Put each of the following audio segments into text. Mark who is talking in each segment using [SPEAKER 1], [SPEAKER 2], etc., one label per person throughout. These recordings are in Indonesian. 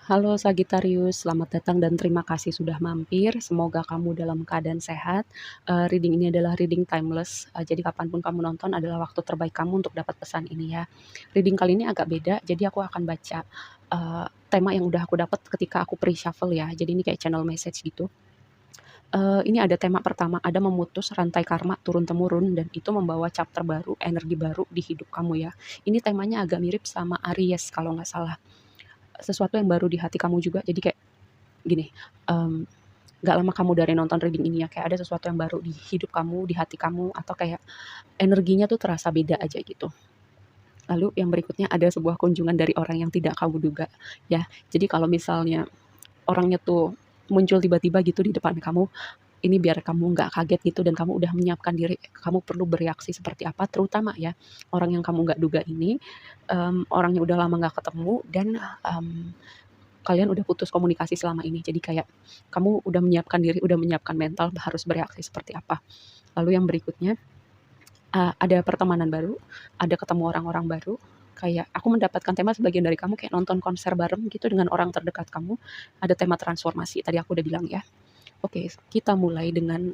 [SPEAKER 1] Halo Sagittarius, selamat datang dan terima kasih sudah mampir. Semoga kamu dalam keadaan sehat. Reading ini adalah reading timeless, jadi kapanpun kamu nonton adalah waktu terbaik kamu untuk dapat pesan ini ya. Reading kali ini agak beda, jadi aku akan baca tema yang udah aku dapat ketika aku pre-shuffle ya. Jadi ini kayak channel message gitu. Ini ada tema pertama, ada memutus rantai karma turun-temurun dan itu membawa chapter baru, energi baru di hidup kamu ya. Ini temanya agak mirip sama Aries kalau nggak salah. Sesuatu yang baru di hati kamu juga, jadi kayak gini, nggak lama kamu dari nonton reading ini ya, kayak ada sesuatu yang baru di hidup kamu, di hati kamu, atau kayak energinya tuh terasa beda aja gitu. Lalu yang berikutnya ada sebuah kunjungan dari orang yang tidak kamu duga ya. Jadi kalau misalnya orangnya tuh muncul tiba-tiba gitu di depan kamu, ini biar kamu nggak kaget gitu dan kamu udah menyiapkan diri, kamu perlu bereaksi seperti apa, terutama ya orang yang kamu nggak duga ini, orangnya udah lama nggak ketemu dan, kalian udah putus komunikasi selama ini. Jadi kayak kamu udah menyiapkan diri, udah menyiapkan mental harus bereaksi seperti apa. Lalu yang berikutnya, ada pertemanan baru, ada ketemu orang-orang baru, kayak aku mendapatkan tema sebagian dari kamu kayak nonton konser bareng gitu dengan orang terdekat kamu, ada tema transformasi, tadi aku udah bilang ya. Oke, kita mulai dengan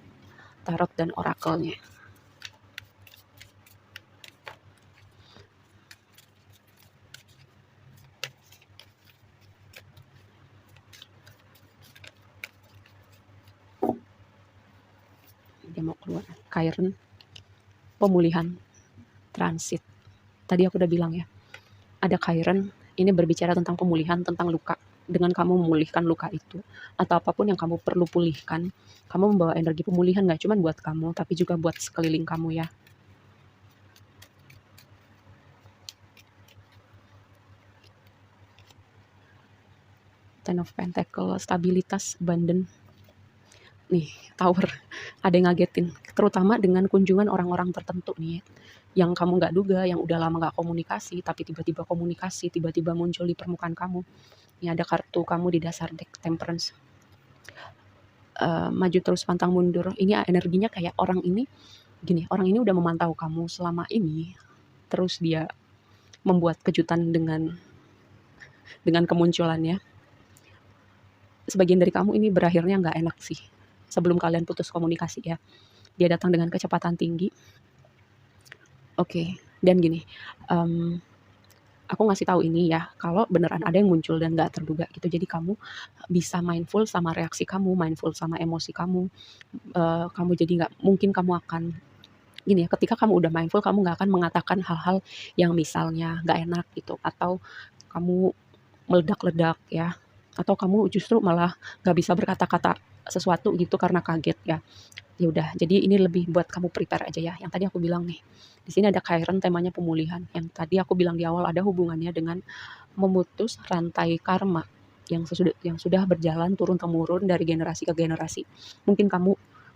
[SPEAKER 1] tarot dan orakelnya. Dia mau keluar. Chiron, pemulihan, transit. Tadi aku udah bilang ya, ada Chiron, ini berbicara tentang pemulihan, tentang luka. Dengan kamu memulihkan luka itu, atau apapun yang kamu perlu pulihkan, kamu membawa energi pemulihan nggak cuma buat kamu, tapi juga buat sekeliling kamu ya. Ten of Pentacle, stabilitas, abundant. Nih, Tower, ada yang ngagetin. Terutama dengan kunjungan orang-orang tertentu nih, yang kamu nggak duga, yang udah lama nggak komunikasi, tapi tiba-tiba komunikasi, tiba-tiba muncul di permukaan kamu. Ini ada kartu kamu di dasar deck Temperance. Maju terus pantang mundur. Ini energinya kayak orang ini, gini, orang ini udah memantau kamu selama ini, terus dia membuat kejutan dengan kemunculannya. Sebagian dari kamu ini berakhirnya nggak enak sih, sebelum kalian putus komunikasi ya. Dia datang dengan kecepatan tinggi. Oke, dan gini, aku ngasih tahu ini ya, kalau beneran ada yang muncul dan nggak terduga gitu. Jadi kamu bisa mindful sama reaksi kamu, mindful sama emosi kamu. Kamu jadi nggak mungkin kamu akan gini ya, ketika kamu udah mindful, kamu nggak akan mengatakan hal-hal yang misalnya nggak enak gitu, atau kamu meledak-ledak ya, atau kamu justru malah nggak bisa berkata-kata sesuatu gitu karena kaget ya. Ya udah, jadi ini lebih buat kamu prepare aja ya. Yang tadi aku bilang nih, di sini ada Chiron temanya pemulihan. Yang tadi aku bilang di awal ada hubungannya dengan memutus rantai karma yang sudah berjalan turun temurun dari generasi ke generasi. Mungkin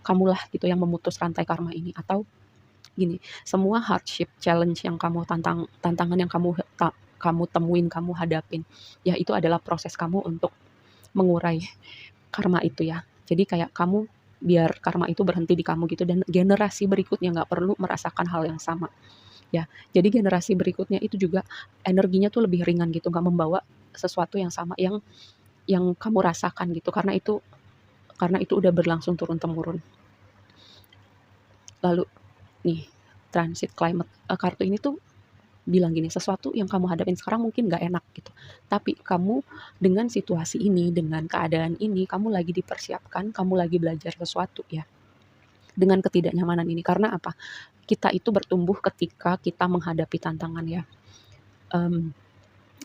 [SPEAKER 1] kamulah gitu yang memutus rantai karma ini, atau gini, semua hardship, challenge yang tantangan yang kamu temuin, kamu hadapin, ya itu adalah proses kamu untuk mengurai karma itu ya. Jadi kayak kamu biar karma itu berhenti di kamu gitu dan generasi berikutnya nggak perlu merasakan hal yang sama ya. Jadi generasi berikutnya itu juga energinya tuh lebih ringan gitu, nggak membawa sesuatu yang sama yang kamu rasakan gitu, karena itu udah berlangsung turun temurun. Lalu nih, transit climate, kartu ini tuh bilang gini, sesuatu yang kamu hadapin sekarang mungkin nggak enak gitu, tapi kamu dengan situasi ini, dengan keadaan ini, kamu lagi dipersiapkan, kamu lagi belajar sesuatu ya, dengan ketidaknyamanan ini. Karena apa? Kita itu bertumbuh ketika kita menghadapi tantangan ya. Mmm,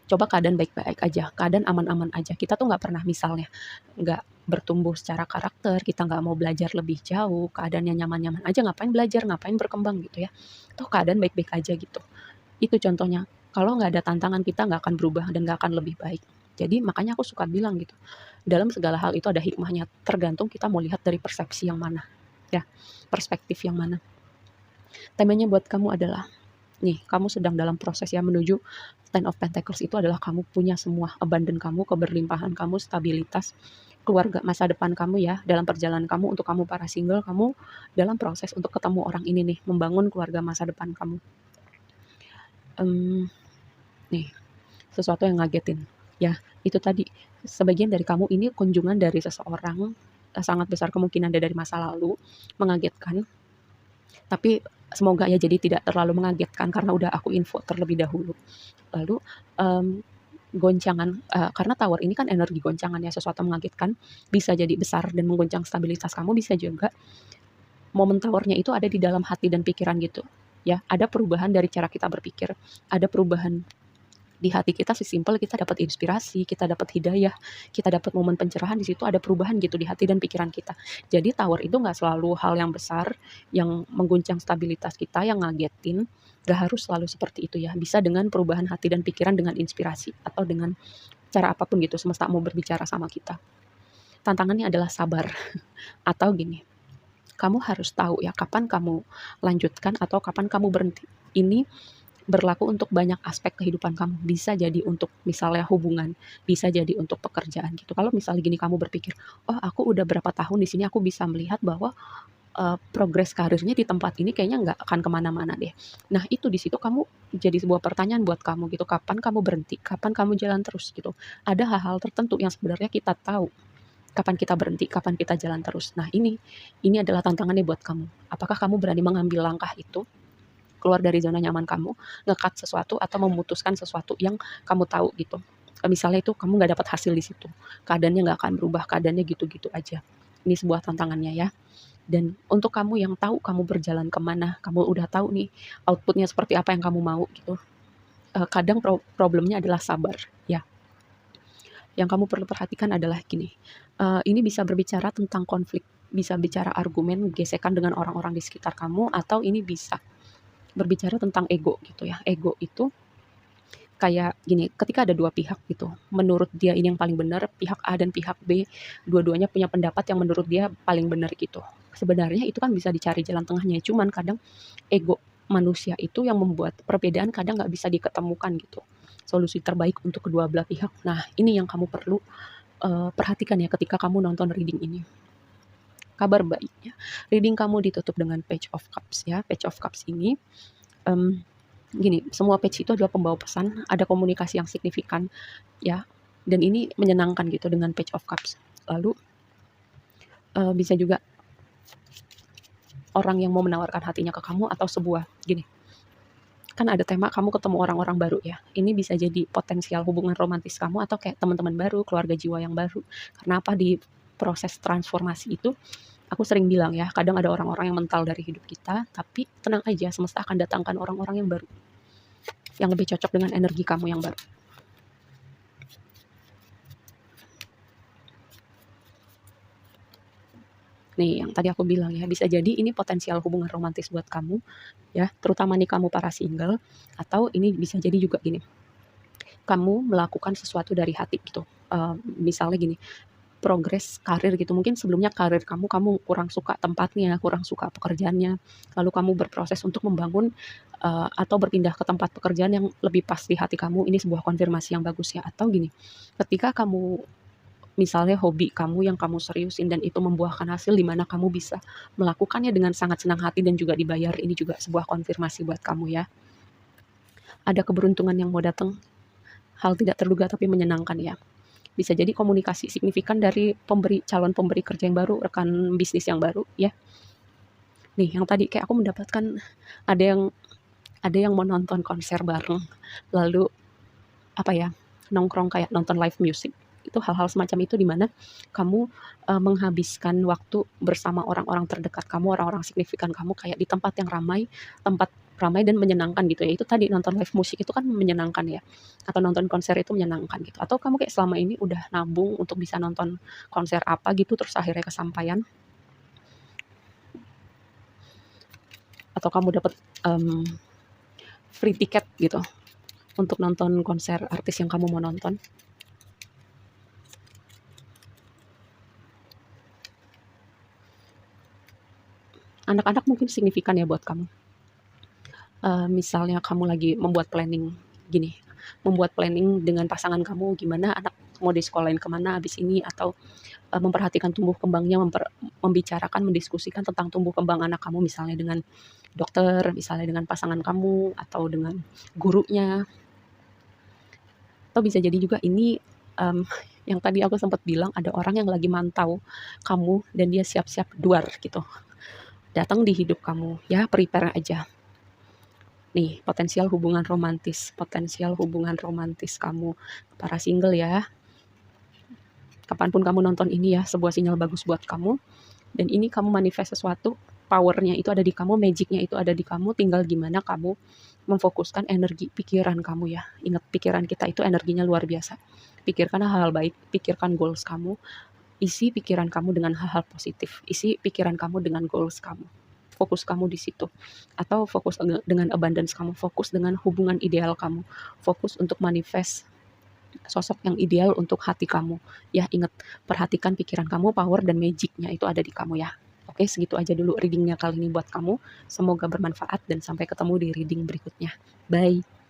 [SPEAKER 1] Coba keadaan baik-baik aja, keadaan aman-aman aja, kita tuh nggak pernah misalnya nggak bertumbuh secara karakter, kita nggak mau belajar lebih jauh, keadaannya nyaman-nyaman aja, ngapain belajar, ngapain berkembang gitu ya. Toh keadaan baik-baik aja gitu. Itu contohnya, kalau nggak ada tantangan kita nggak akan berubah dan nggak akan lebih baik. Jadi makanya aku suka bilang gitu, dalam segala hal itu ada hikmahnya, tergantung kita mau lihat dari persepsi yang mana, ya, perspektif yang mana. Temanya buat kamu adalah, nih, kamu sedang dalam proses ya menuju Ten of Pentacles, itu adalah kamu punya semua, abundant kamu, keberlimpahan kamu, stabilitas, keluarga, masa depan kamu ya, dalam perjalanan kamu, untuk kamu para single, kamu dalam proses untuk ketemu orang ini nih, membangun keluarga masa depan kamu. Nih, sesuatu yang ngagetin. Ya, itu tadi, sebagian dari kamu ini kunjungan dari seseorang, sangat besar kemungkinan dia dari masa lalu, mengagetkan, tapi semoga ya jadi tidak terlalu mengagetkan karena udah aku info terlebih dahulu. Lalu, mmm, goncangan, karena tower ini kan energi goncangan ya, sesuatu mengagetkan, bisa jadi besar dan menggoncang stabilitas kamu, bisa juga momen tower-nya itu ada di dalam hati dan pikiran gitu, ya. Ada perubahan dari cara kita berpikir, ada perubahan di hati kita sesimpel kita dapat inspirasi, kita dapat hidayah, kita dapat momen pencerahan, di situ ada perubahan gitu di hati dan pikiran kita. Jadi tower itu nggak selalu hal yang besar, yang mengguncang stabilitas kita, yang ngagetin, nggak harus selalu seperti itu ya. Bisa dengan perubahan hati dan pikiran, dengan inspirasi, atau dengan cara apapun gitu semesta mau berbicara sama kita. Tantangannya adalah sabar, atau gini, kamu harus tahu ya kapan kamu lanjutkan atau kapan kamu berhenti. Ini berlaku untuk banyak aspek kehidupan kamu. Bisa jadi untuk misalnya hubungan, bisa jadi untuk pekerjaan gitu. Kalau misalnya gini kamu berpikir, "Oh aku udah berapa tahun di sini aku bisa melihat bahwa, progres karirnya di tempat ini kayaknya nggak akan kemana-mana deh." Nah itu di situ kamu jadi sebuah pertanyaan buat kamu gitu, kapan kamu berhenti, kapan kamu jalan terus gitu. Ada hal-hal tertentu yang sebenarnya kita tahu, kapan kita berhenti, kapan kita jalan terus. Nah ini adalah tantangannya buat kamu. Apakah kamu berani mengambil langkah itu? Keluar dari zona nyaman kamu, nge-cut sesuatu atau memutuskan sesuatu yang kamu tahu gitu. Misalnya itu kamu nggak dapat hasil di situ, keadaannya nggak akan berubah, keadaannya gitu-gitu aja. Ini sebuah tantangannya ya. Dan untuk kamu yang tahu kamu berjalan kemana, kamu udah tahu nih outputnya seperti apa yang kamu mau gitu. Kadang problemnya adalah sabar ya. Yang kamu perlu perhatikan adalah gini, ini bisa berbicara tentang konflik, bisa bicara argumen, gesekan dengan orang-orang di sekitar kamu, atau ini bisa berbicara tentang ego gitu ya. Ego itu kayak gini, ketika ada dua pihak gitu, menurut dia ini yang paling benar, pihak A dan pihak B, dua-duanya punya pendapat yang menurut dia paling benar gitu. Sebenarnya itu kan bisa dicari jalan tengahnya, cuman kadang ego manusia itu yang membuat perbedaan kadang nggak bisa diketemukan gitu. Solusi terbaik untuk kedua belah pihak. Nah, ini yang kamu perlu perhatikan ya ketika kamu nonton reading ini. Kabar baiknya, reading kamu ditutup dengan Page of Cups ya. Page of Cups ini, mmm, gini, semua page itu adalah pembawa pesan, ada komunikasi yang signifikan ya, dan ini menyenangkan gitu dengan Page of Cups. Lalu, bisa juga orang yang mau menawarkan hatinya ke kamu atau sebuah gini, kan ada tema kamu ketemu orang-orang baru ya, ini bisa jadi potensial hubungan romantis kamu atau kayak teman-teman baru, keluarga jiwa yang baru. Karena apa, di proses transformasi itu, aku sering bilang ya, kadang ada orang-orang yang mental dari hidup kita, tapi tenang aja semesta akan datangkan orang-orang yang baru, yang lebih cocok dengan energi kamu yang baru. Nih, yang tadi aku bilang ya, bisa jadi ini potensial hubungan romantis buat kamu, ya, terutama nih kamu para single, atau ini bisa jadi juga gini, kamu melakukan sesuatu dari hati gitu. Misalnya gini, progres karir gitu, mungkin sebelumnya karir kamu kurang suka tempatnya, kurang suka pekerjaannya, lalu kamu berproses untuk membangun, atau berpindah ke tempat pekerjaan yang lebih pas di hati kamu, ini sebuah konfirmasi yang bagus ya. Atau gini, ketika kamu misalnya hobi kamu yang kamu seriusin dan itu membuahkan hasil di mana kamu bisa melakukannya dengan sangat senang hati dan juga dibayar, ini juga sebuah konfirmasi buat kamu ya. Ada keberuntungan yang mau datang, hal tidak terduga tapi menyenangkan ya. Bisa jadi komunikasi signifikan dari calon pemberi kerja yang baru, rekan bisnis yang baru ya. Nih yang tadi kayak aku mendapatkan ada yang ada yang mau nonton konser bareng, lalu apa ya, nongkrong kayak nonton live music, itu hal-hal semacam itu di mana kamu, menghabiskan waktu bersama orang-orang terdekat kamu, orang-orang signifikan kamu kayak di tempat ramai dan menyenangkan gitu ya. Itu tadi nonton live musik itu kan menyenangkan ya, atau nonton konser itu menyenangkan gitu. Atau kamu kayak selama ini udah nabung untuk bisa nonton konser apa gitu, terus akhirnya kesampaian, atau kamu dapat, free tiket gitu untuk nonton konser artis yang kamu mau nonton. Anak-anak mungkin signifikan ya buat kamu. Misalnya kamu lagi membuat planning gini, membuat planning dengan pasangan kamu gimana anak mau disekolahin kemana habis ini, atau, memperhatikan tumbuh kembangnya, membicarakan, mendiskusikan tentang tumbuh kembang anak kamu misalnya dengan dokter, misalnya dengan pasangan kamu, atau dengan gurunya. Atau bisa jadi juga ini, yang tadi aku sempat bilang ada orang yang lagi mantau kamu dan dia siap-siap duar gitu, datang di hidup kamu, ya prepare aja. Nih, potensial hubungan romantis kamu, para single ya. Kapanpun kamu nonton ini ya, sebuah sinyal bagus buat kamu, dan ini kamu manifest sesuatu, powernya itu ada di kamu, magicnya itu ada di kamu, tinggal gimana kamu memfokuskan energi pikiran kamu ya. Ingat, pikiran kita itu energinya luar biasa. Pikirkan hal-hal baik, pikirkan goals kamu, isi pikiran kamu dengan hal-hal positif, isi pikiran kamu dengan goals kamu. Fokus kamu di situ. Atau fokus dengan abundance kamu, fokus dengan hubungan ideal kamu, fokus untuk manifest sosok yang ideal untuk hati kamu. Ya, ingat, perhatikan pikiran kamu, power dan magicnya itu ada di kamu ya. Oke, segitu aja dulu readingnya kali ini buat kamu. Semoga bermanfaat dan sampai ketemu di reading berikutnya. Bye.